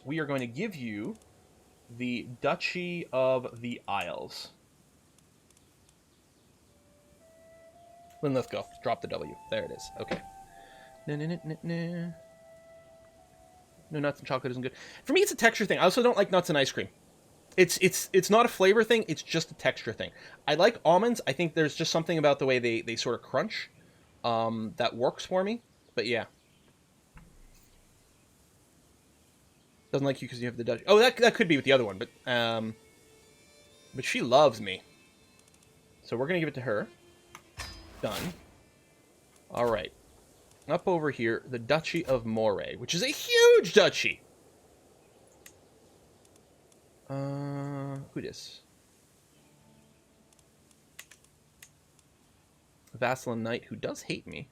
we are going to give you the Duchy of the Isles. Then let's go. Drop the W. There it is. Okay. No, nuts and chocolate isn't good. For me, it's a texture thing. I also don't like nuts and ice cream. It's not a flavor thing. It's just a texture thing. I like almonds. I think there's just something about the way they sort of crunch that works for me. But yeah. Doesn't like you because you have the Dutch. Oh, that could be with the other one, but she loves me. So we're gonna give it to her. Done. All right. Up over here, the Duchy of Moray, which is a huge duchy. Who this? Vassal and Knight, who does hate me.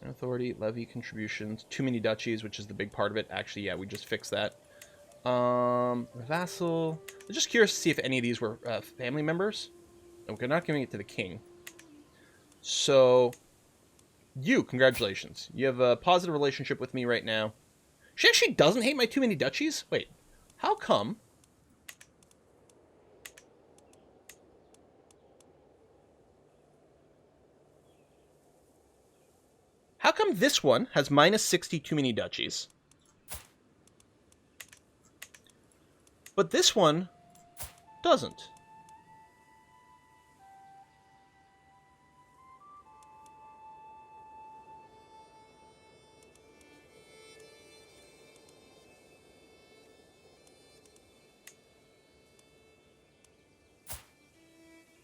Authority, levy, contributions, too many duchies, which is the big part of it. Actually, yeah, we just fixed that. Vassal. I'm just curious to see if any of these were family members. And we're not giving it to the king. So, you, congratulations. You have a positive relationship with me right now. She actually doesn't hate my too many duchies? Wait, how come? How come this one has minus 60 too many duchies? But this one doesn't.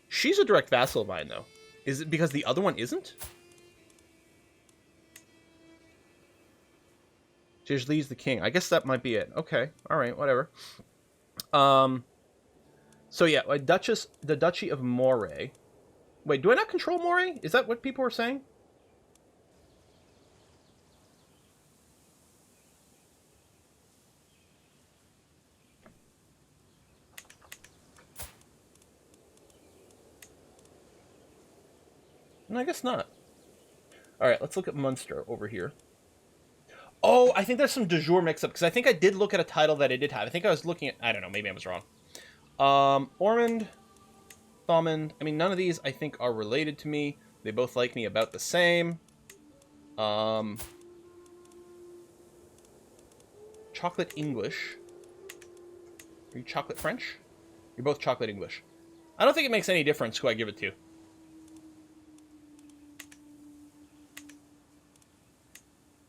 She's a direct vassal of mine, though. Is it because the other one isn't? She just leaves the king. I guess that might be it. Okay. All right. Whatever. So yeah, the Duchy of Moray. Wait, do I not control Moray? Is that what people were saying? No, I guess not. All right, let's look at Munster over here. Oh, I think there's some de jure mix-up, because I think I did look at a title that I did have. I think I was looking at... I don't know, maybe I was wrong. Ormond, Thomond. I mean, none of these, I think, are related to me. They both like me about the same. Chocolate English. Are you chocolate French? You're both chocolate English. I don't think it makes any difference who I give it to.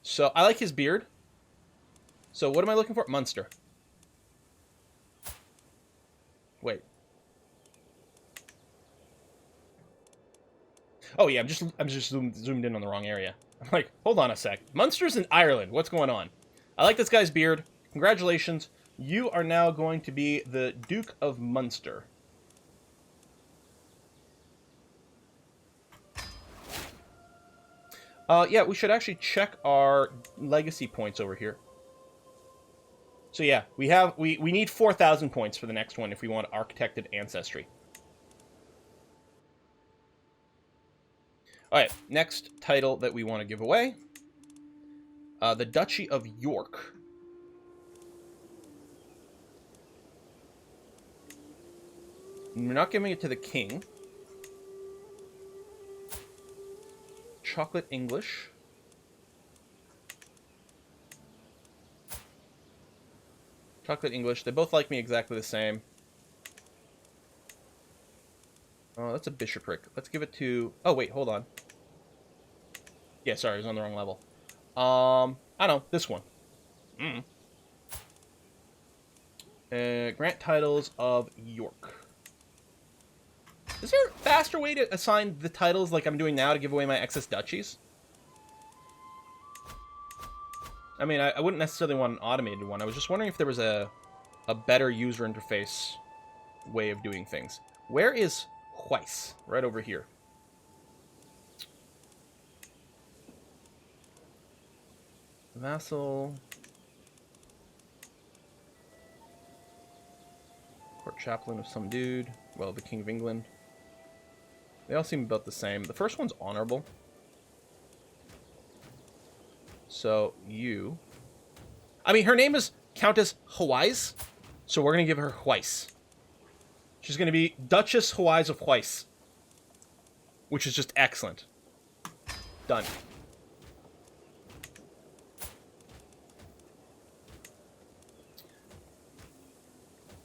So, I like his beard. So, what am I looking for? Munster. Wait. Oh, yeah, I'm just zoomed in on the wrong area. I'm like, hold on a sec. Munster's in Ireland. What's going on? I like this guy's beard. Congratulations. You are now going to be the Duke of Munster. Yeah, we should actually check our legacy points over here. So yeah, we need 4,000 points for the next one if we want architected ancestry. All right, next title that we want to give away. The Duchy of York. We're not giving it to the king. Chocolate English. Chocolate English. They both like me exactly the same. Oh, that's a bishopric. Let's give it to... Oh, wait, hold on. Yeah, sorry, I was on the wrong level. I don't know, this one. Grant titles of York. Is there a faster way to assign the titles like I'm doing now to give away my excess duchies? I mean, I wouldn't necessarily want an automated one. I was just wondering if there was a better user interface way of doing things. Where is Weiss? Right over here. Vassal. Court chaplain of some dude. Well, the King of England. They all seem about the same. The first one's honorable. So, you I mean, her name is Countess Hweiss, so we're going to give her Hweiss. She's going to be Duchess Hweiss of Hweiss, which is just excellent. Done.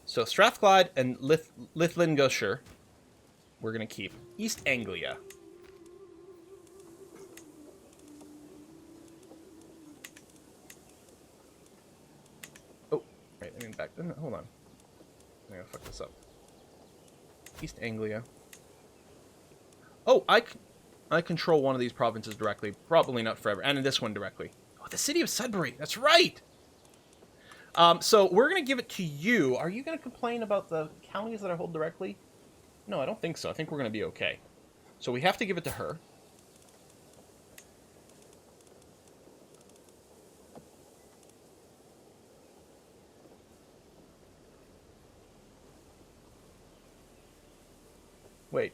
So Strathclyde and Lincolnshire, we're going to keep. East Anglia. Oh, right, I mean back. Hold on. I'm going to fuck this up. East Anglia. Oh, I control one of these provinces directly. Probably not forever. And this one directly. Oh, the city of Sudbury. That's right. So we're going to give it to you. Are you going to complain about the counties that I hold directly? No, I don't think so. I think we're going to be okay. So we have to give it to her. Wait.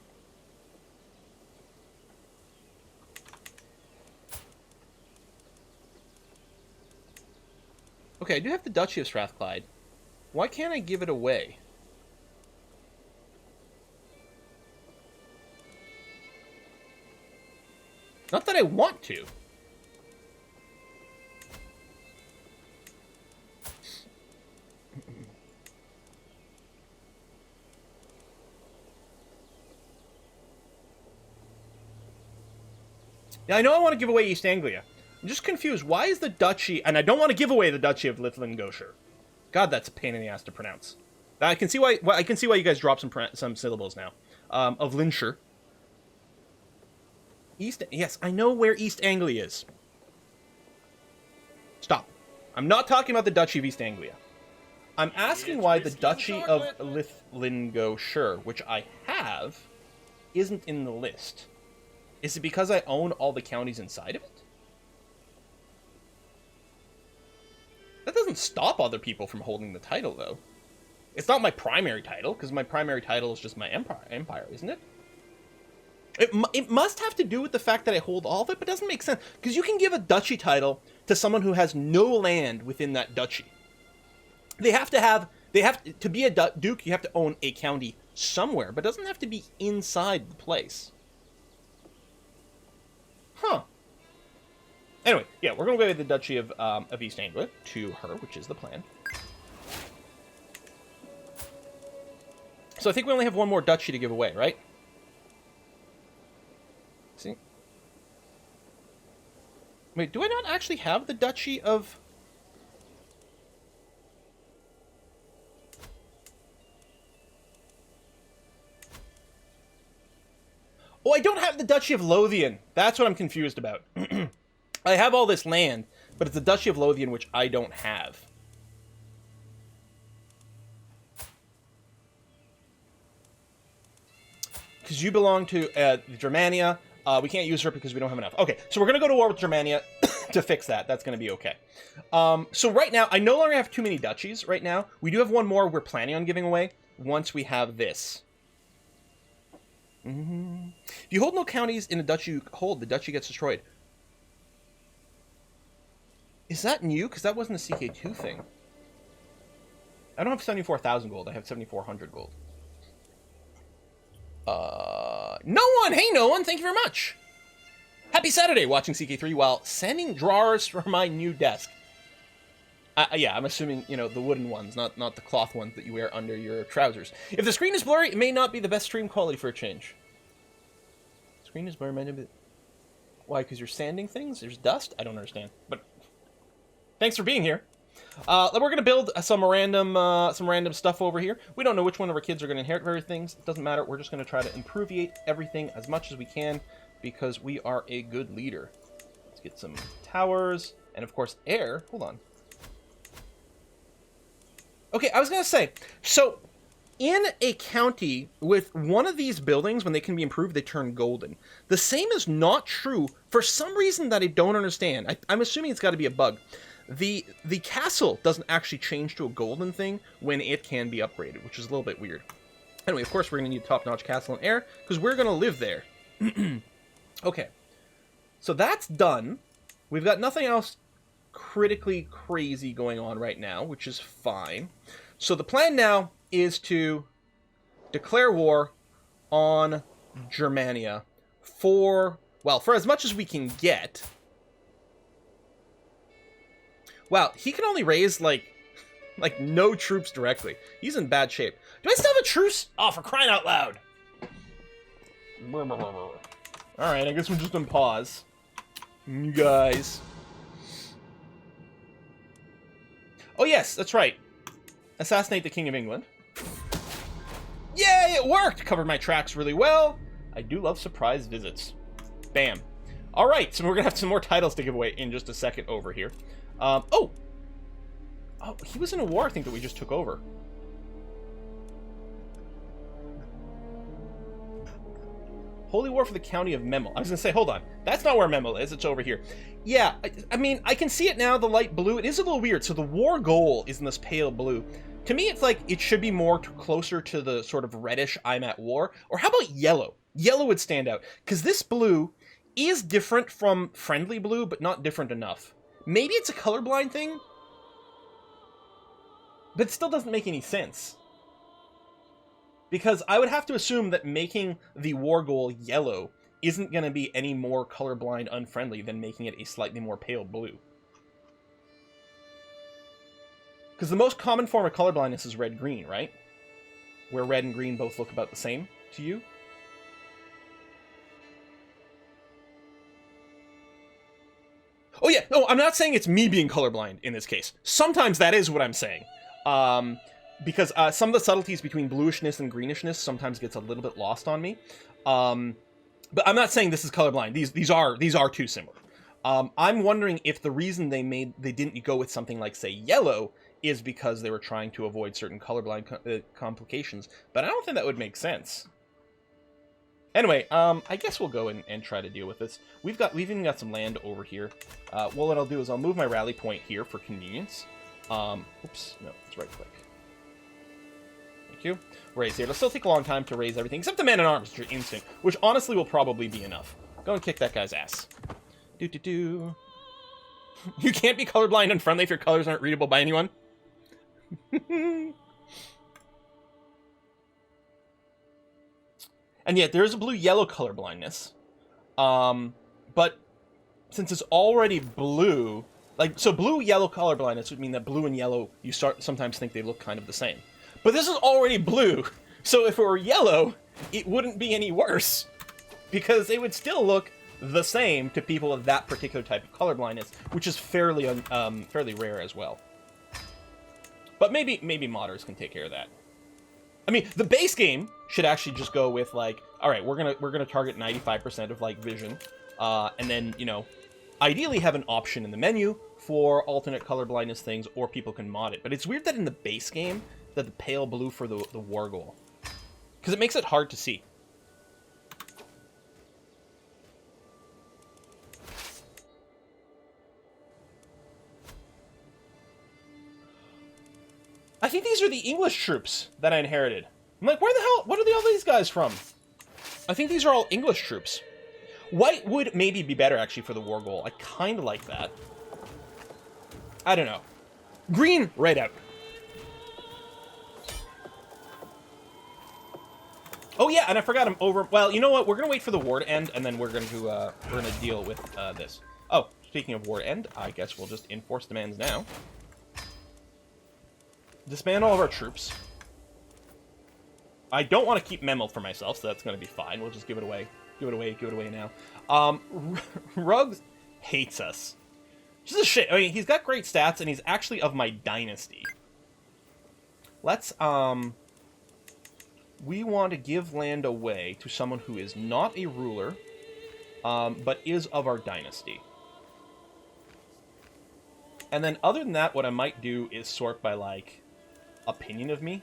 Okay, I do have the Duchy of Strathclyde. Why can't I give it away? Not that I want to. Now, I know I want to give away East Anglia. I'm just confused. Why is the Duchy... And I don't want to give away the Duchy of Lincolnshire. God, that's a pain in the ass to pronounce. I can see why you guys drop some syllables now. Of Linshire. Yes, I know where East Anglia is. Stop. I'm not talking about the Duchy of East Anglia. I'm asking why the Duchy of Lincolnshire, which I have, isn't in the list. Is it because I own all the counties inside of it? That doesn't stop other people from holding the title, though. It's not my primary title, because my primary title is just my empire, isn't it? It must have to do with the fact that I hold all of it, but it doesn't make sense. Because you can give a duchy title to someone who has no land within that duchy. To be a duke, you have to own a county somewhere, but it doesn't have to be inside the place. Huh. Anyway, yeah, we're going to go with the Duchy of East Anglia to her, which is the plan. So I think we only have one more duchy to give away, right? See? Wait, do I not actually have the Duchy of... Oh, I don't have the Duchy of Lothian. That's what I'm confused about. I have all this land, but it's the Duchy of Lothian, which I don't have. Because you belong to Germania. We can't use her because we don't have enough. Okay, so we're going to go to war with Germania to fix that. That's going to be okay. So right now, I no longer have too many duchies right now. We do have one more we're planning on giving away once we have this. If you hold no counties in a duchy you hold, the duchy gets destroyed. Is that new? Because that wasn't a CK2 thing. I don't have 74,000 gold. I have 7,400 gold. No one! Hey, no one! Thank you very much! Happy Saturday watching CK3 while sanding drawers for my new desk. Yeah, I'm assuming, you know, the wooden ones, not the cloth ones that you wear under your trousers. If the screen is blurry, it may not be the best stream quality for a change. Screen is blurry, maybe. Why? Because you're sanding things? There's dust? I don't understand. But thanks for being here. We're going to build some random stuff over here. We don't know which one of our kids are going to inherit various things. It doesn't matter. We're just going to try to improviate everything as much as we can because we are a good leader. Let's get some towers and, of course, air. Hold on. Okay, I was going to say, so in a county with one of these buildings, when they can be improved, they turn golden. The same is not true for some reason that I don't understand. I'm assuming it's got to be a bug. The castle doesn't actually change to a golden thing when it can be upgraded, which is a little bit weird. Anyway, of course, we're going to need a top-notch castle and air, because we're going to live there. Okay. So that's done. We've got nothing else critically crazy going on right now, which is fine. So the plan now is to declare war on Germania for as much as we can get. Wow, he can only raise, like no troops directly. He's in bad shape. Do I still have a truce? Oh, for crying out loud. Alright, I guess we're just on pause. You guys. Oh, yes, that's right. Assassinate the King of England. Yay, it worked! Covered my tracks really well. I do love surprise visits. Bam. Alright, so we're gonna have some more titles to give away in just a second over here. Oh, he was in a war, I think, that we just took over. Holy War for the County of Memel. I was going to say, hold on. That's not where Memel is. It's over here. Yeah, I mean, I can see it now, the light blue. It is a little weird. So the war goal is in this pale blue. To me, it's like it should be more closer to the sort of reddish I'm at war. Or how about yellow? Yellow would stand out. Because this blue is different from friendly blue, but not different enough. Maybe it's a colorblind thing? But it still doesn't make any sense. Because I would have to assume that making the war goal yellow isn't going to be any more colorblind unfriendly than making it a slightly more pale blue. Because the most common form of colorblindness is red-green, right? Where red and green both look about the same to you. Oh yeah, no, I'm not saying it's me being colorblind in this case. Sometimes that is what I'm saying. Because some of the subtleties between bluishness and greenishness sometimes gets a little bit lost on me. But I'm not saying this is colorblind. These are too similar. I'm wondering if the reason they didn't go with something like, say, yellow is because they were trying to avoid certain colorblind complications. But I don't think that would make sense. Anyway, I guess we'll go and try to deal with this. We've even got some land over here. Well, what I'll do is I'll move my rally point here for convenience. Oops, no, it's right click. Thank you. Raise here. It'll still take a long time to raise everything, except the man-at-arms instinct, which honestly will probably be enough. Go and kick that guy's ass. Do. You can't be colorblind and friendly if your colors aren't readable by anyone. And yet, there is a blue-yellow colorblindness. But since it's already blue... so blue-yellow colorblindness would mean that blue and yellow, you sometimes think they look kind of the same. But this is already blue, so if it were yellow, it wouldn't be any worse. Because they would still look the same to people with that particular type of colorblindness, which is fairly rare as well. But maybe modders can take care of that. I mean, the base game should actually just go with, like, alright, we're gonna target 95% of, like, vision, and then, you know, ideally have an option in the menu for alternate color blindness things, or people can mod it. But it's weird that in the base game, that the pale blue for the war goal. Because it makes it hard to see. I think these are the English troops that I inherited. I'm like, where the hell, what are all these guys from? I think these are all English troops. White would maybe be better, actually, for the war goal. I kind of like that. I don't know. Green, right out. Oh yeah, and I forgot I'm over... Well, you know what? We're going to wait for the war to end, and then we're going to deal with this. Oh, speaking of war to end, I guess we'll just enforce demands now. Disband all of our troops. I don't want to keep Memel for myself, so that's going to be fine. We'll just give it away. Give it away now. Ruggs hates us. Which is a shit. I mean, he's got great stats, and he's actually of my dynasty. Let's, we want to give land away to someone who is not a ruler, but is of our dynasty. And then, other than that, what I might do is sort by, like, opinion of me.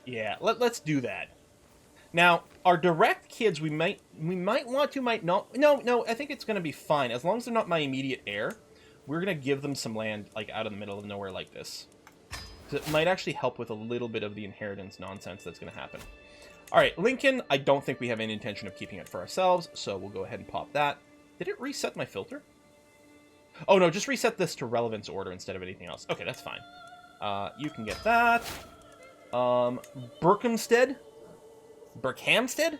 Yeah, let's do that. Now, our direct kids, we might want to, might not. No, I think it's going to be fine. As long as they're not my immediate heir, we're going to give them some land, like, out of the middle of nowhere like this. Because it might actually help with a little bit of the inheritance nonsense that's going to happen. Alright, Lincoln, I don't think we have any intention of keeping it for ourselves, so we'll go ahead and pop that. Did it reset my filter? Oh, no, just reset this to relevance order instead of anything else. Okay, that's fine. You can get that. Berkhamsted? Berkhamsted?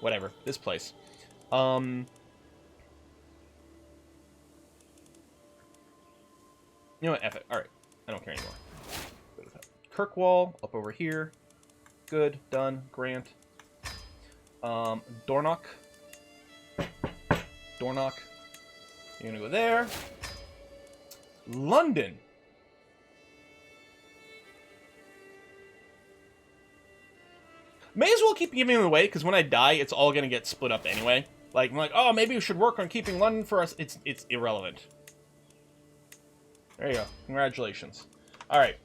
Whatever, this place. You know what, F it. Alright, I don't care anymore. Kirkwall, up over here. Good, done, grant. Dornoch. Dornoch. You're gonna go there. London. May as well keep giving them away, because when I die, it's all gonna get split up anyway. Like, I'm like, oh, maybe we should work on keeping London for us. It's irrelevant. There you go. Congratulations. Alright.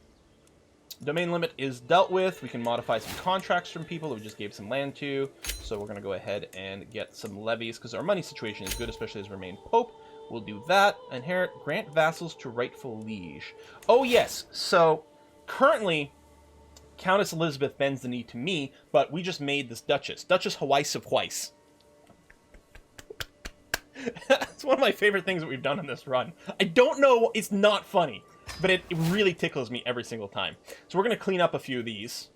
Domain limit is dealt with. We can modify some contracts from people that we just gave some land to. So we're going to go ahead and get some levies, because our money situation is good, especially as we remain Pope. We'll do that. Inherit, grant vassals to rightful liege. Oh, yes. So, currently, Countess Elizabeth bends the knee to me, but we just made this Duchess. Duchess Hweiss of Hweiss. That's one of my favorite things that we've done in this run. I don't know, it's not funny, but it really tickles me every single time. So we're going to clean up a few of these,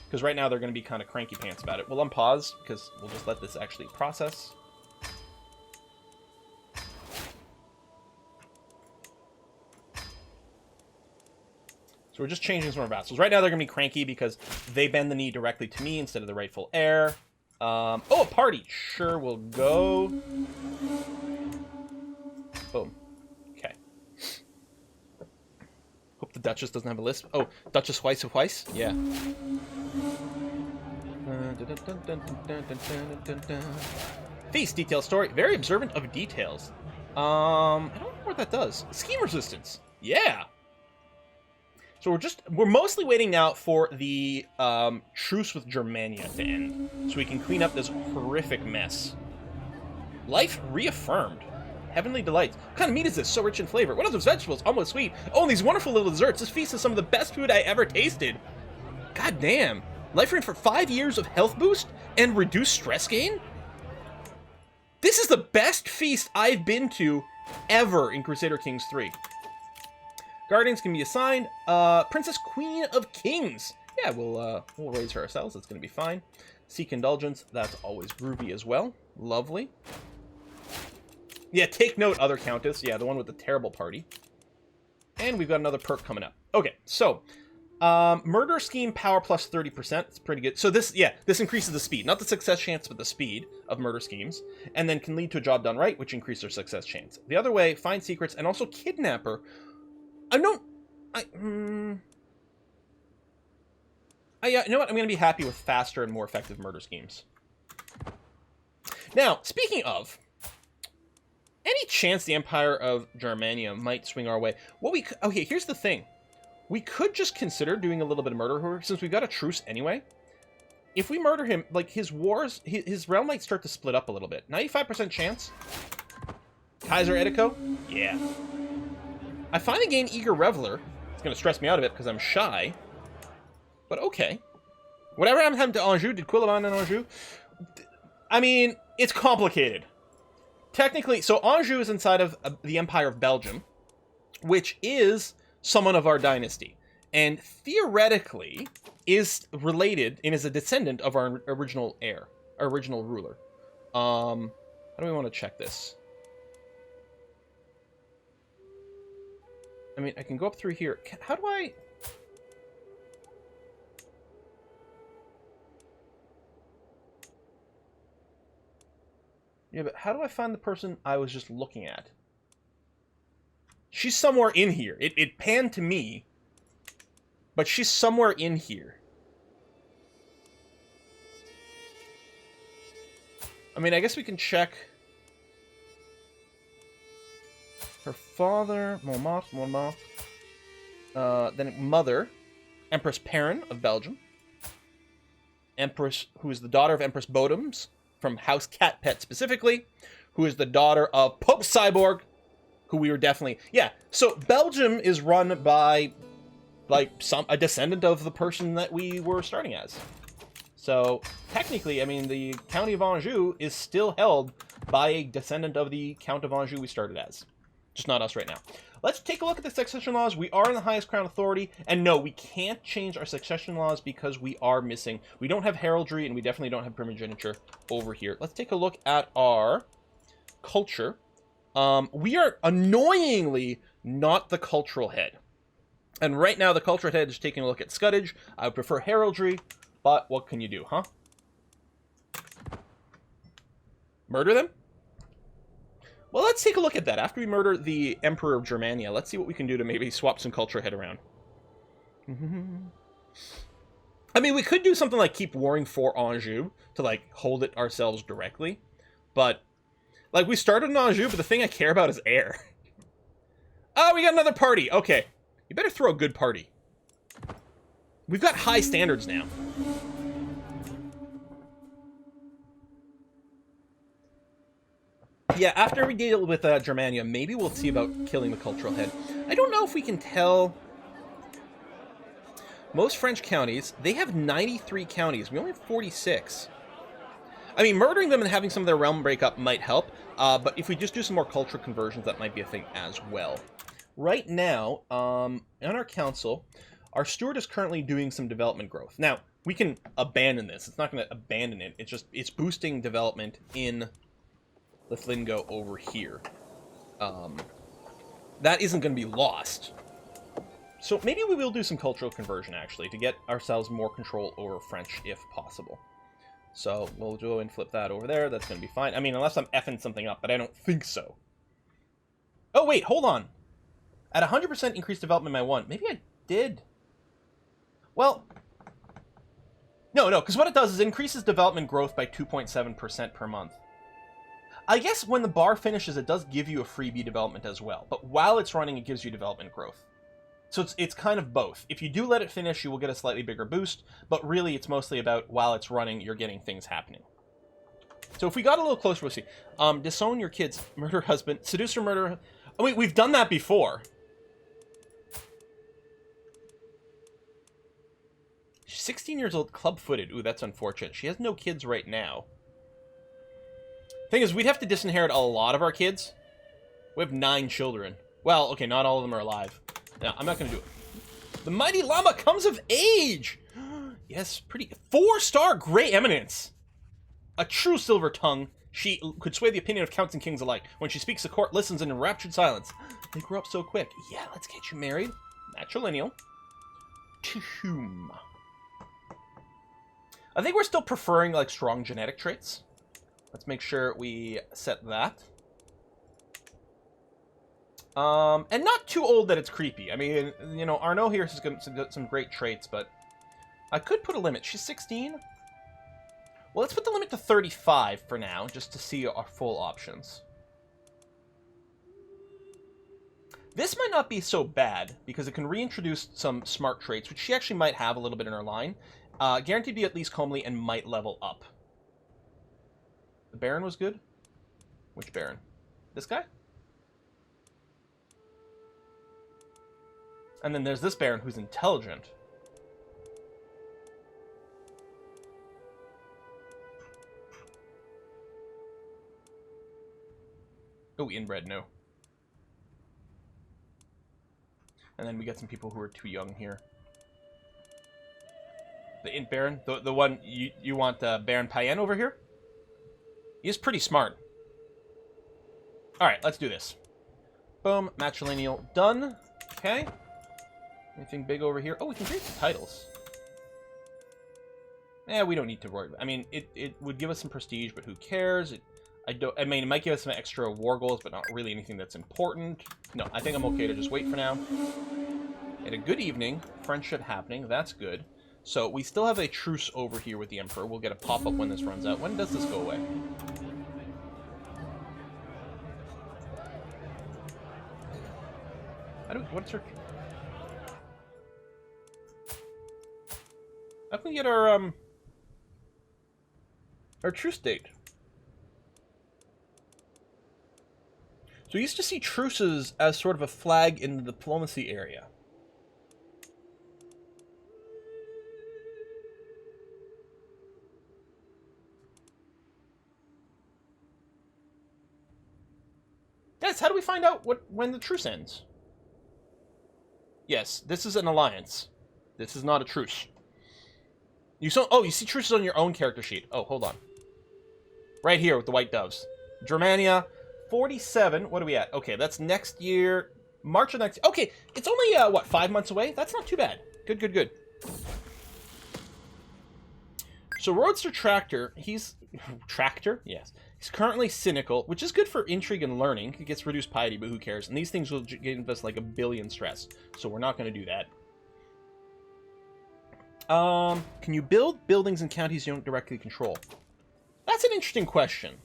because right now they're going to be kind of cranky pants about it. We'll unpause, because we'll just let this actually process. So we're just changing some of our vassals. Right now they're going to be cranky because they bend the knee directly to me instead of the rightful heir. Oh, a party. Sure, we'll go. Boom. Okay. Hope the Duchess doesn't have a list. Oh, Duchess Hweiss of Hweiss? Yeah. Feast detail story. Very observant of details. I don't know what that does. Scheme resistance. Yeah. So we're mostly waiting now for the truce with Germania to end, so we can clean up this horrific mess. Life reaffirmed. Heavenly delights. What kind of meat is this? So rich in flavor. What are those vegetables? Almost sweet. Oh, and these wonderful little desserts. This feast is some of the best food I ever tasted. God damn. Life ran for 5 years of health boost and reduced stress gain? This is the best feast I've been to ever in Crusader Kings 3. Guardians can be assigned. Princess Queen of Kings. Yeah, we'll raise her ourselves. That's going to be fine. Seek Indulgence. That's always groovy as well. Lovely. Yeah, take note, other Countess. Yeah, the one with the terrible party. And we've got another perk coming up. Okay, so murder scheme power plus 30%. It's pretty good. So this increases the speed. Not the success chance, but the speed of murder schemes. And then can lead to a job done right, which increases their success chance. The other way, find secrets and also kidnapper. You know what? I'm going to be happy with faster and more effective murder schemes. Now, speaking of, any chance the Empire of Germania might swing our way? Okay, here's the thing. We could just consider doing a little bit of murder here, since we've got a truce anyway. If we murder him, like, his wars, his realm might start to split up a little bit. 95% chance. Kaiser Edico? Yeah. I finally gained Eager Reveler. It's going to stress me out a bit because I'm shy. But okay. Whatever happened to Anjou? Did Quillabon and Anjou? I mean, it's complicated. Technically, so Anjou is inside of the Empire of Belgium, which is someone of our dynasty. And theoretically is related and is a descendant of our original heir, our original ruler. How do we want to check this? I mean, I can go up through here. How do I... Yeah, but how do I find the person I was just looking at? She's somewhere in here. It panned to me, but she's somewhere in here. I mean, I guess we can check... Her father, Montmartre. Then mother, Empress Perrin of Belgium. Empress, who is the daughter of Empress Bodems, from House Cat Pet specifically, who is the daughter of Pope Cyborg, who we were definitely... Yeah, so Belgium is run by, like, a descendant of the person that we were starting as. So, technically, I mean, the County of Anjou is still held by a descendant of the Count of Anjou we started as. Just not us right now. Let's take a look at the succession laws. We are in the highest crown authority, and no, we can't change our succession laws because we are missing. We don't have heraldry, and we definitely don't have primogeniture over here. Let's take a look at our culture. We are annoyingly not the cultural head. And right now, the cultural head is taking a look at scuddage. I would prefer heraldry, but what can you do, huh? Murder them? Well, let's take a look at that. After we murder the Emperor of Germania, let's see what we can do to maybe swap some culture head around. I mean, we could do something like keep warring for Anjou to, like, hold it ourselves directly. But, like, we started in Anjou, but the thing I care about is air. Oh, we got another party. Okay. You better throw a good party. We've got high standards now. Yeah, after we deal with Germania, maybe we'll see about killing the cultural head. I don't know if we can tell. Most French counties, they have 93 counties. We only have 46. I mean, murdering them and having some of their realm break up might help, but if we just do some more culture conversions, that might be a thing as well. Right now, on our council, our steward is currently doing some development growth. Now, we can abandon this. It's not going to abandon it. It's boosting development in Lithlingo over here. That isn't going to be lost. So maybe we will do some cultural conversion, actually, to get ourselves more control over French, if possible. So we'll go and flip that over there. That's going to be fine. I mean, unless I'm effing something up, but I don't think so. Oh, wait, hold on. At 100% increased development in my one. Maybe I did. Well, no, because what it does is it increases development growth by 2.7% per month. I guess when the bar finishes, it does give you a freebie development as well. But while it's running, it gives you development growth. So it's kind of both. If you do let it finish, you will get a slightly bigger boost. But really, it's mostly about while it's running, you're getting things happening. So if we got a little closer, we'll see. Disown your kids, murder husband, seduce or murder. Oh, wait, we've done that before. She's 16 years old, club-footed. Ooh, that's unfortunate. She has no kids right now. Thing is, we'd have to disinherit a lot of our kids. We have 9 children. Well, okay, not all of them are alive. No, I'm not going to do it. The mighty llama comes of age! Yes, pretty... 4-star Grey Eminence! A true silver tongue. She could sway the opinion of counts and kings alike. When she speaks, the court listens in enraptured silence. They grew up so quick. Yeah, let's get you married. Matrilineal. To whom? I think we're still preferring, like, strong genetic traits. Let's make sure we set that. And not too old that it's creepy. I mean, you know, Arnaud here has got some great traits, but I could put a limit. She's 16. Well, let's put the limit to 35 for now, just to see our full options. This might not be so bad, because it can reintroduce some smart traits, which she actually might have a little bit in her line. Guaranteed to be at least comely and might level up. The Baron was good? Which Baron? This guy? And then there's this Baron who's intelligent. Oh, inbred, no. And then we get some people who are too young here. The Int Baron, the one you want Baron Payen over here? He's pretty smart. Alright, let's do this. Boom, matrilineal done. Okay. Anything big over here? Oh, we can create some titles. Yeah, we don't need to worry. I mean, it would give us some prestige, but who cares? I mean, it might give us some extra war goals, but not really anything that's important. No, I think I'm okay to just wait for now. And a good evening. Friendship happening. That's good. So we still have a truce over here with the Emperor. We'll get a pop-up when this runs out. When does this go away? What's her... How can we get our truce date? So we used to see truces as sort of a flag in the diplomacy area. That's Yes, how do we find out when the truce ends? Yes, this is an alliance. This is not a truce. You see truces on your own character sheet. Oh, hold on. Right here with the white doves. Germania, 47. What are we at? Okay, that's next year. March of next... Okay, it's only, what, 5 months away? That's not too bad. Good, good, good. So Roadster Tractor, he's... Tractor? Yes. He's currently cynical, which is good for intrigue and learning. He gets reduced piety, but who cares? And these things will give us like 1 billion stress. So we're not going to do that. Can you build buildings in counties you don't directly control? That's an interesting question.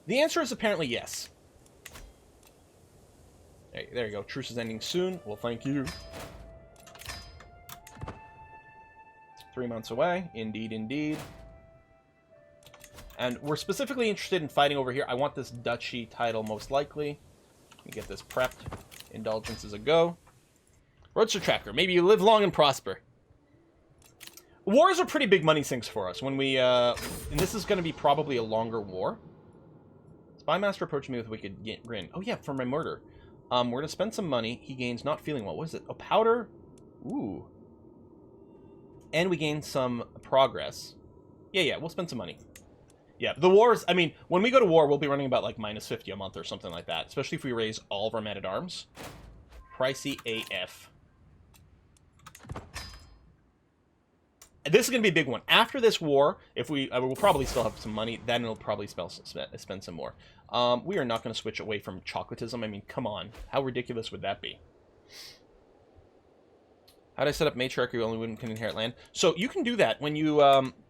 The answer is apparently yes. Hey, there you go. Truce is ending soon. Well, thank you. 3 months away. Indeed, indeed. And we're specifically interested in fighting over here. I want this duchy title most likely. Let me get this prepped. Indulgence is a go. Roadster Tracker. Maybe you live long and prosper. Wars are pretty big money sinks for us. When we, and this is going to be probably a longer war. Spymaster approached me with a wicked grin. Oh yeah, for my murder. We're going to spend some money. He gains not feeling well. What is it? Oh, powder? Ooh. And we gain some progress. Yeah, we'll spend some money. Yeah, the wars, I mean, when we go to war, we'll be running about, like, minus 50 a month or something like that. Especially if we raise all of our men-at-arms. Pricey AF. This is going to be a big one. After this war, if we we'll probably still have some money, then it'll probably spend some more. We are not going to switch away from chocolatism. I mean, come on. How ridiculous would that be? How do I set up matriarchy where only women can inherit land? So you can do that when you,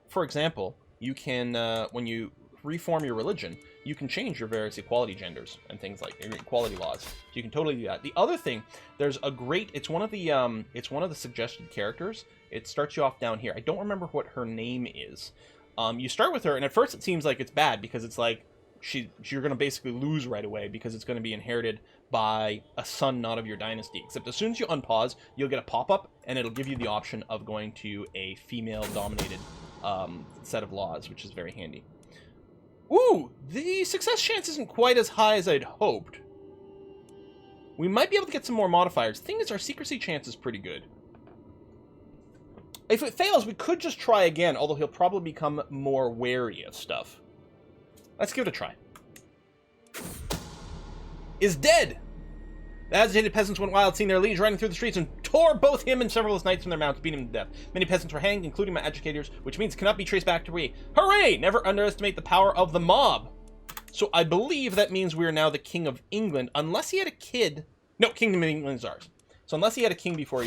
for example, you can, when you reform your religion, you can change your various equality genders and things like equality laws. So you can totally do that. The other thing, there's a great, it's one of the suggested characters. It starts you off down here. I don't remember what her name is. You start with her, and at first it seems like it's bad because it's like you're going to basically lose right away because it's going to be inherited by a son not of your dynasty. Except as soon as you unpause, you'll get a pop-up, and it'll give you the option of going to a female-dominated set of laws, which is very handy. Ooh, the success chance isn't quite as high as I'd hoped. We might be able to get some more modifiers. The thing is, our secrecy chance is pretty good. If it fails, we could just try again, although he'll probably become more wary of stuff. Let's give it a try. Is dead! The agitated peasants went wild, seeing their liege riding through the streets, and tore both him and several of his knights from their mounts, beating him to death. Many peasants were hanged, including my agitators, which means it cannot be traced back to me. Hooray! Never underestimate the power of the mob! So I believe that means we are now the King of England, unless he had a kid. No, Kingdom of England is ours. So unless he had a kid before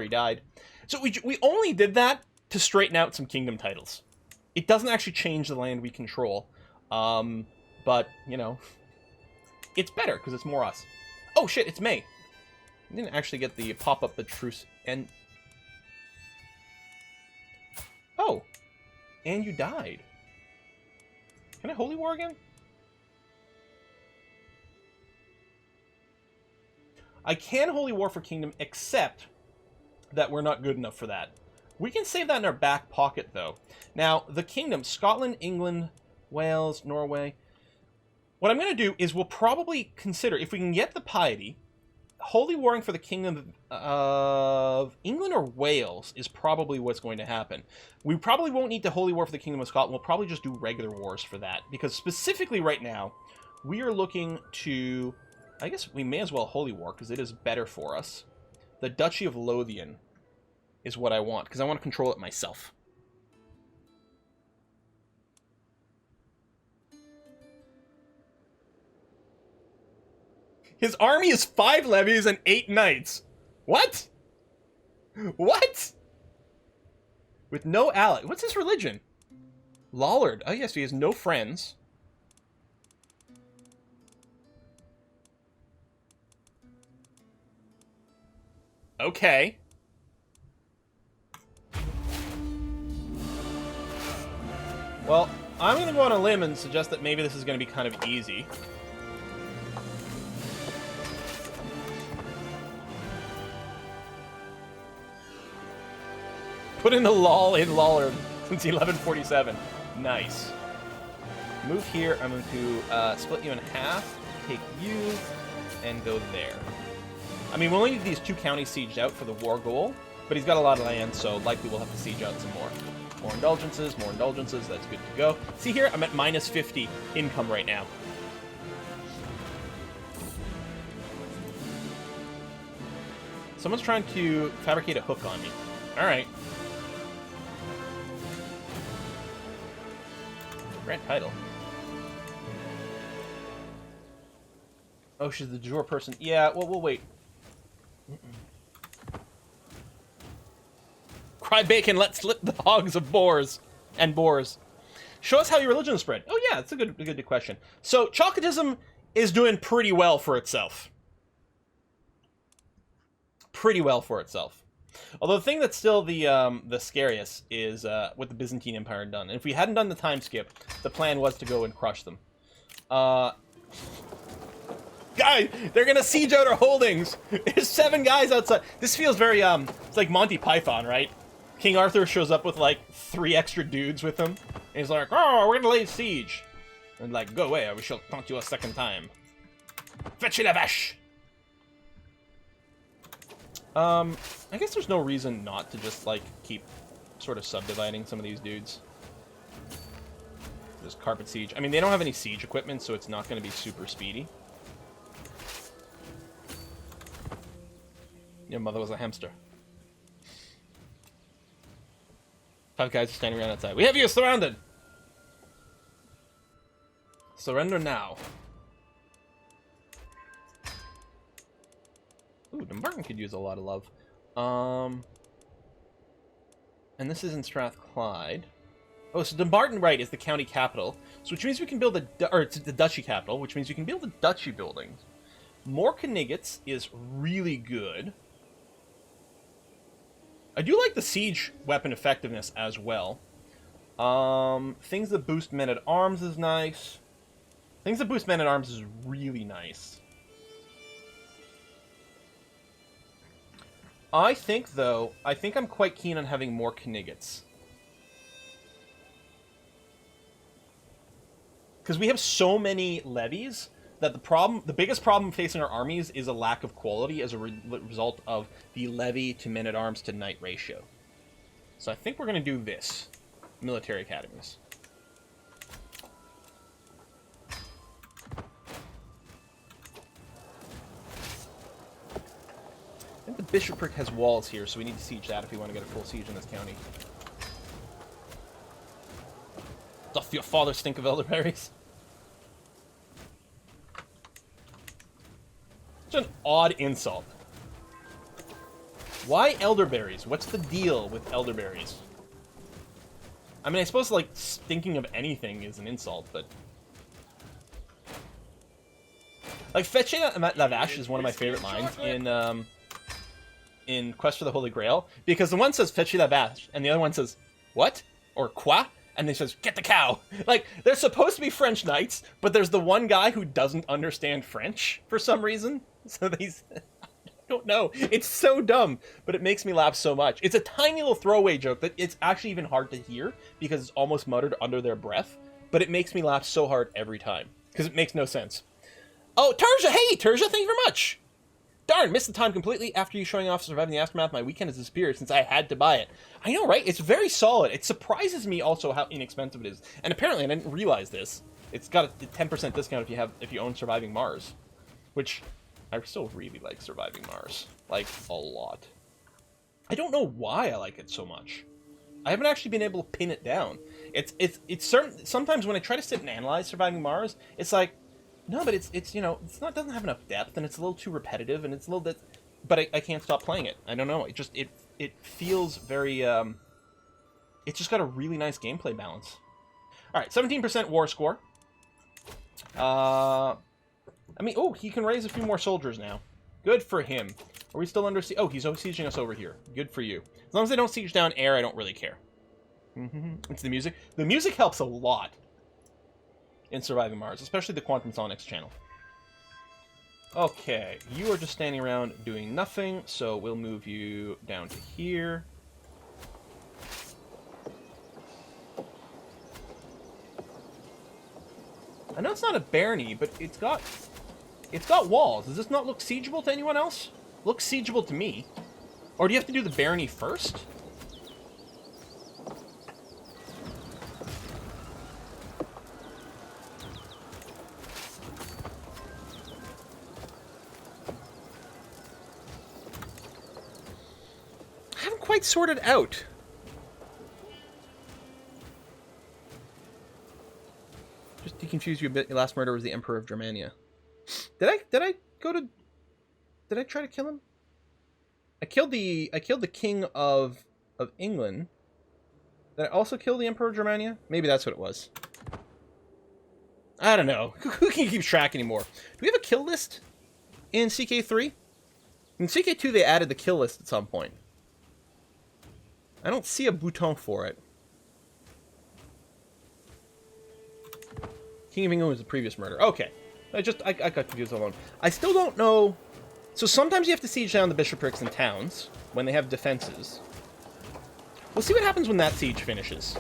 he died. So we only did that to straighten out some kingdom titles. It doesn't actually change the land we control. But, you know, it's better because it's more us. Oh shit, it's May. I didn't actually get the pop-up the truce and... Oh. And you died. Can I Holy War again? I can Holy War for Kingdom, except that we're not good enough for that. We can save that in our back pocket, though. Now, the Kingdom, Scotland, England, Wales, Norway. What I'm going to do is we'll probably consider, if we can get the piety, Holy Warring for the Kingdom of England or Wales is probably what's going to happen. We probably won't need to Holy War for the Kingdom of Scotland. We'll probably just do regular wars for that. Because specifically right now, we are looking to... I guess we may as well Holy War, because it is better for us. The Duchy of Lothian is what I want, because I want to control it myself. His army is 5 levies and 8 knights. What? What? With no ally. What's his religion? Lollard. Oh, yes, he has no friends. Okay. Well, I'm going to go on a limb and suggest that maybe this is going to be kind of easy. Put in the lol in Lollard since 1147. Nice. Move here. I'm going to split you in half. take you and go there. I mean, we'll only need these 2 counties sieged out for the war goal, but he's got a lot of land, so likely we'll have to siege out some more. More indulgences, that's good to go. See here, I'm at minus 50 income right now. Someone's trying to fabricate a hook on me. Alright. Grant title. Oh, she's the de jure person. Yeah, well, we'll wait. Cry bacon, let's slip the hogs of boars and boars. Show us how your religion is spread. Oh yeah, that's a good question. So Chalkitism is doing pretty well for itself. Pretty well for itself. Although the thing that's still the scariest is what the Byzantine Empire had done. And if we hadn't done the time skip, the plan was to go and crush them. Guys, they're gonna siege out our holdings. There's 7 guys outside. This feels very it's like Monty Python, right? King Arthur shows up with like 3 extra dudes with him, and he's like, "Oh, we're gonna lay siege," and like, "Go away, or we shall taunt you a second time." Fetch la vache. I guess there's no reason not to just like keep sort of subdividing some of these dudes. Just carpet siege. I mean, they don't have any siege equipment, so it's not going to be super speedy. Your mother was a hamster. 5 guys are standing around outside. We have you surrounded! Surrender now. Ooh, Dumbarton could use a lot of love. And this is in Strathclyde. Oh, so Dumbarton, right, is the county capital. So which means we can build or it's the duchy capital, which means we can build the duchy buildings. More Knigget's is really good. I do like the siege weapon effectiveness as well. Things that boost men-at-arms is nice. Things that boost men-at-arms is really nice. I think I'm quite keen on having more Knigget's. Because we have so many levies that the biggest problem facing our armies is a lack of quality as a result of the levy to men-at-arms to knight ratio. So I think we're going to do this. Military academies. I think the bishopric has walls here, so we need to siege that if we want to get a full siege in this county. Doth your father stink of elderberries? Such an odd insult. Why elderberries? What's the deal with elderberries? I mean, I suppose, like, stinking of anything is an insult, but... Like, fetching la vache is one of my favorite lines in Quest for the Holy Grail, because the one says, fetchy la vache, and the other one says, what? Or quoi? And they says, get the cow. Like, they're supposed to be French knights, but there's the one guy who doesn't understand French for some reason. So these... I don't know. It's so dumb, but it makes me laugh so much. It's a tiny little throwaway joke that it's actually even hard to hear because it's almost muttered under their breath, but it makes me laugh so hard every time because it makes no sense. Oh, Terja! Hey, Terja, thank you very much! Darn, missed the time completely. After you showing off Surviving the Aftermath, my weekend has disappeared since I had to buy it. I know, right? It's very solid. It surprises me also how inexpensive it is. And apparently, I didn't realize this, it's got a 10% discount if you own Surviving Mars, which... I still really like Surviving Mars. Like, a lot. I don't know why I like it so much. I haven't actually been able to pin it down. It's certain... Sometimes when I try to sit and analyze Surviving Mars, it's like, no, but it's you know, it's not, doesn't have enough depth, and it's a little too repetitive, and it's a little bit... But I can't stop playing it. I don't know. It feels very... It's just got a really nice gameplay balance. Alright, 17% war score. I mean, oh, he can raise a few more soldiers now. Good for him. Are we still under siege? Oh, he's sieging us over here. Good for you. As long as they don't siege down air, I don't really care. It's the music. The music helps a lot in Surviving Mars, especially the Quantum Sonics channel. Okay, you are just standing around doing nothing, so we'll move you down to here. I know it's not a barony, but it's got It's got walls. Does this not look siegeable to anyone else? Looks siegeable to me. Or do you have to do the barony first? I haven't quite sorted out. Just to confuse you a bit, your last murder was the Emperor of Germania. Did I try to kill him? I killed the King of England. Did I also kill the Emperor of Germania? Maybe that's what it was. I don't know. Who can keep track anymore? Do we have a kill list in CK3? In CK2 they added the kill list at some point. I don't see a bouton for it. King of England was the previous murder. Okay. I got confused alone. I still don't know. So sometimes you have to siege down the bishoprics and towns when they have defenses. We'll see what happens when that siege finishes.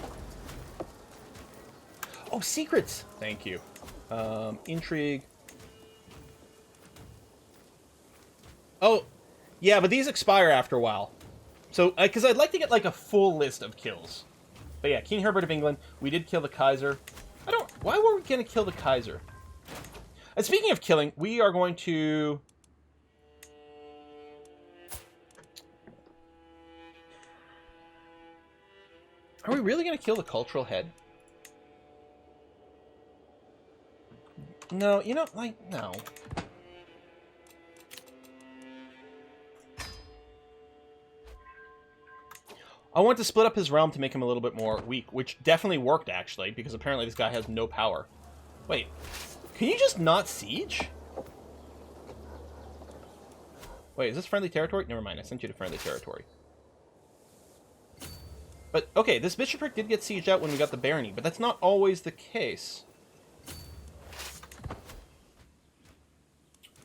Oh, secrets! Thank you. Intrigue. Oh, yeah, but these expire after a while. So, because I'd like to get, like, a full list of kills. But yeah, King Herbert of England. We did kill the Kaiser. Why were we going to kill the Kaiser? And speaking of killing, we are going to... Are we really going to kill the cultural head? No, you know, like, no. I want to split up his realm to make him a little bit more weak, which definitely worked, actually, because apparently this guy has no power. Wait, can you just not siege? Wait, is this friendly territory? Never mind, I sent you to friendly territory. But, okay, this bishopric did get sieged out when we got the barony, but that's not always the case.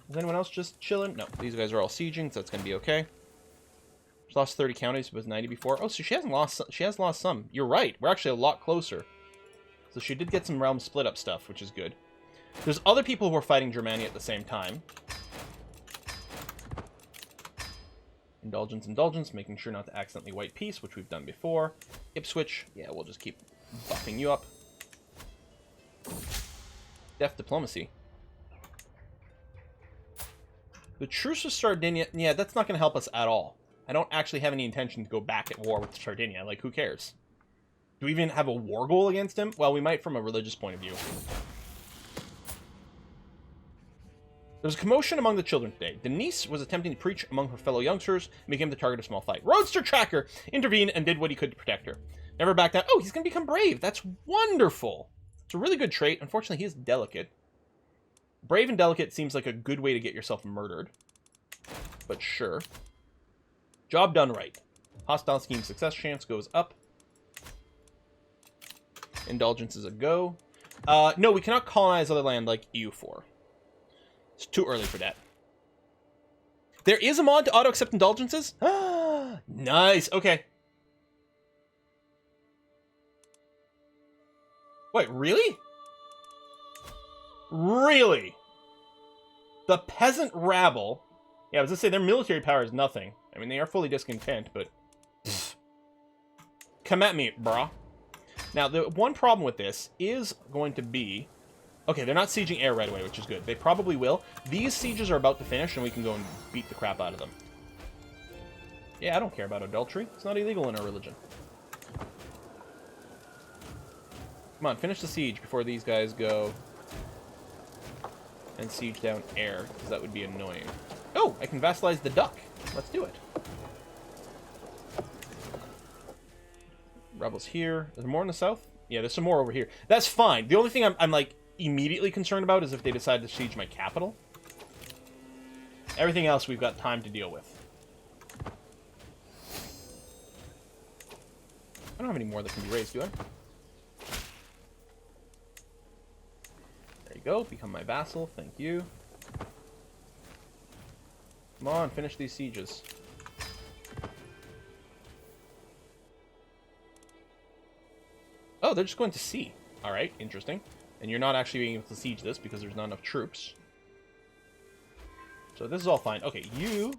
Is anyone else just chilling? No, these guys are all sieging, so that's going to be okay. She lost 30 counties, but was 90 before. Oh, so she hasn't lost. She has lost some. You're right. We're actually a lot closer. So she did get some realm split up stuff, which is good. There's other people who are fighting Germania at the same time. Indulgence, making sure not to accidentally wipe peace, which we've done before. Ipswich, yeah, we'll just keep buffing you up. Deft diplomacy. The truce with Sardinia, yeah, that's not going to help us at all. I don't actually have any intention to go back at war with Sardinia. Like, who cares? Do we even have a war goal against him? Well, we might from a religious point of view. There's a commotion among the children today. Denise was attempting to preach among her fellow youngsters and became the target of a small fight. Roadster Tracker intervened and did what he could to protect her. Never back down. Oh, he's going to become brave. That's wonderful. It's a really good trait. Unfortunately, he is delicate. Brave and delicate seems like a good way to get yourself murdered. But sure. Job done right. Hostile scheme success chance goes up. Indulgence is a go. No, we cannot colonize other land like EU4. It's too early for that. There is a mod to auto-accept indulgences? Nice. Okay. Wait, really? Really? The peasant rabble. Yeah, I was going to say, their military power is nothing. I mean, they are fully discontent, but... Come at me, brah. Now, the one problem with this is going to be... Okay, they're not sieging air right away, which is good. They probably will. These sieges are about to finish, and we can go and beat the crap out of them. Yeah, I don't care about adultery. It's not illegal in our religion. Come on, finish the siege before these guys go and siege down air, because that would be annoying. Oh, I can vassalize the duck. Let's do it. Rebels here. Is there more in the south? Yeah, there's some more over here. That's fine. The only thing I'm like immediately concerned about is if they decide to siege my capital. Everything else we've got time to deal with. I don't have any more that can be raised, do I? There you go. Become my vassal. Thank you. Come on, finish these sieges. Oh, they're just going to sea. Alright, interesting. And you're not actually being able to siege this because there's not enough troops. So this is all fine. Okay, you...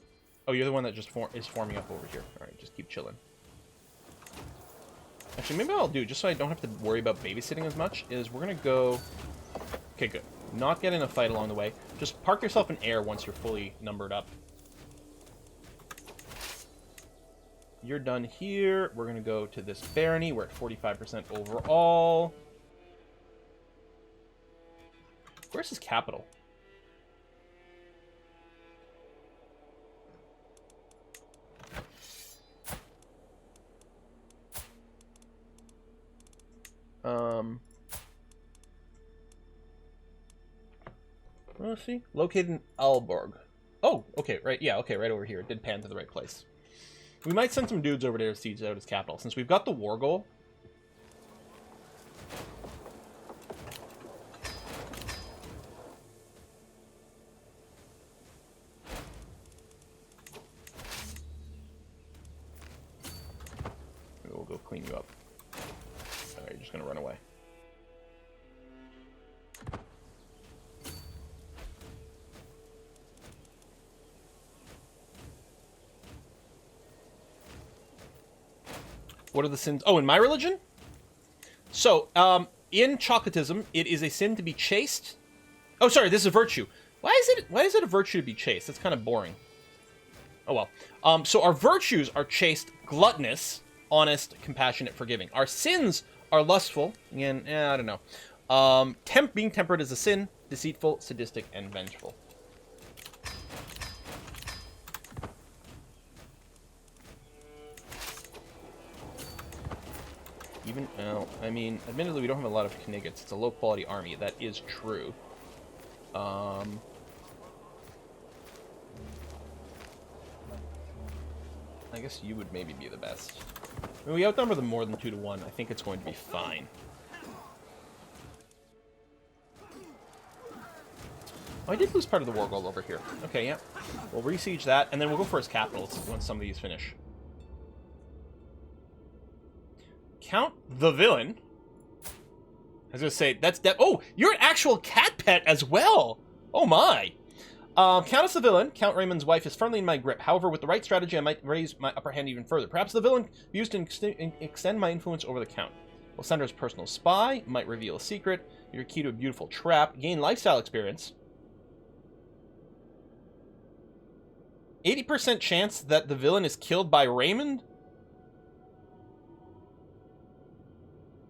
Oh, you're the one that just is forming up over here. Alright, just keep chilling. Actually, maybe what I'll do, just so I don't have to worry about babysitting as much, is we're going to go... Okay, good. Not get in a fight along the way. Just park yourself in air once you're fully numbered up. You're done here. We're going to go to this barony. We're at 45% overall. Where's his capital? Let's see. Located in Aalborg. Oh, okay, right. Yeah, okay, right over here. It did pan to the right place. We might send some dudes over there to siege out his capital. Since we've got the war goal. We'll go clean you up. Alright, you're just gonna run away. What are the sins? Oh, in my religion? So, in Chocolatism, it is a sin to be chaste. Oh, sorry, this is a virtue. Why is it a virtue to be chaste? That's kind of boring. Oh, well. So our virtues are chaste, gluttonous, honest, compassionate, forgiving. Our sins are lustful. Again, I don't know. Being temperate is a sin, deceitful, sadistic, and vengeful. Even, well, I mean, admittedly, we don't have a lot of Kniggets. It's a low-quality army. That is true. I guess you would maybe be the best. I mean, we outnumber them more than 2 to 1. I think it's going to be fine. Oh, I did lose part of the war goal over here. Okay, yeah. We'll re-siege that, and then we'll go for his capitals once some of these finish. Count the Villain. I was gonna say, that's... Oh, you're an actual cat pet as well! Oh my! Countess the Villain, Count Raymond's wife, is firmly in my grip. However, with the right strategy, I might raise my upper hand even further. Perhaps the Villain be used to extend my influence over the Count. We'll send her as personal spy, might reveal a secret, your key to a beautiful trap, gain lifestyle experience. 80% chance that the Villain is killed by Raymond?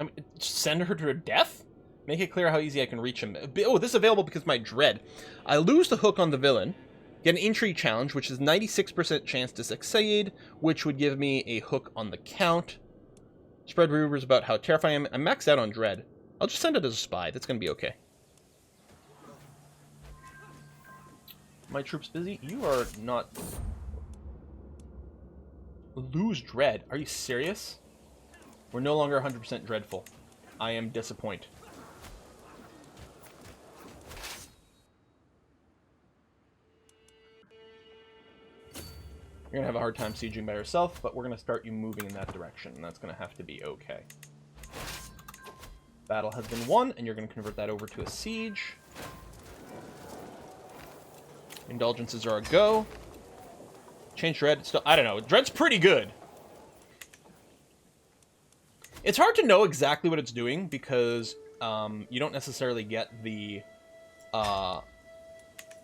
I mean, send her to her death? Make it clear how easy I can reach him. Oh, this is available because of my dread. I lose the hook on the Villain, get an intrigue challenge, which is 96% chance to succeed, which would give me a hook on the Count. Spread rumors about how terrifying I am. I'm maxed out on dread. I'll just send it as a spy. That's going to be okay. My troops busy? You are not... Lose dread? Are you serious? We're no longer 100% dreadful. I am disappointed. You're going to have a hard time sieging by yourself, but we're going to start you moving in that direction, and that's going to have to be okay. Battle has been won, and you're going to convert that over to a siege. Indulgences are a go. Change dread. Still, I don't know. Dread's pretty good. It's hard to know exactly what it's doing because you don't necessarily get the...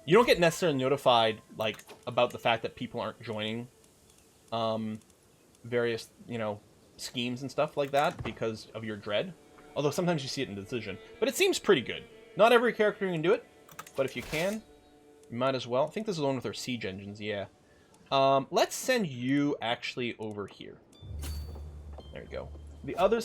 you don't get necessarily notified, like, about the fact that people aren't joining various, you know, schemes and stuff like that because of your dread. Although sometimes you see it in the decision. But it seems pretty good. Not every character can do it, but if you can, you might as well. I think this is the one with our siege engines, yeah. Let's send you actually over here. There you go. The others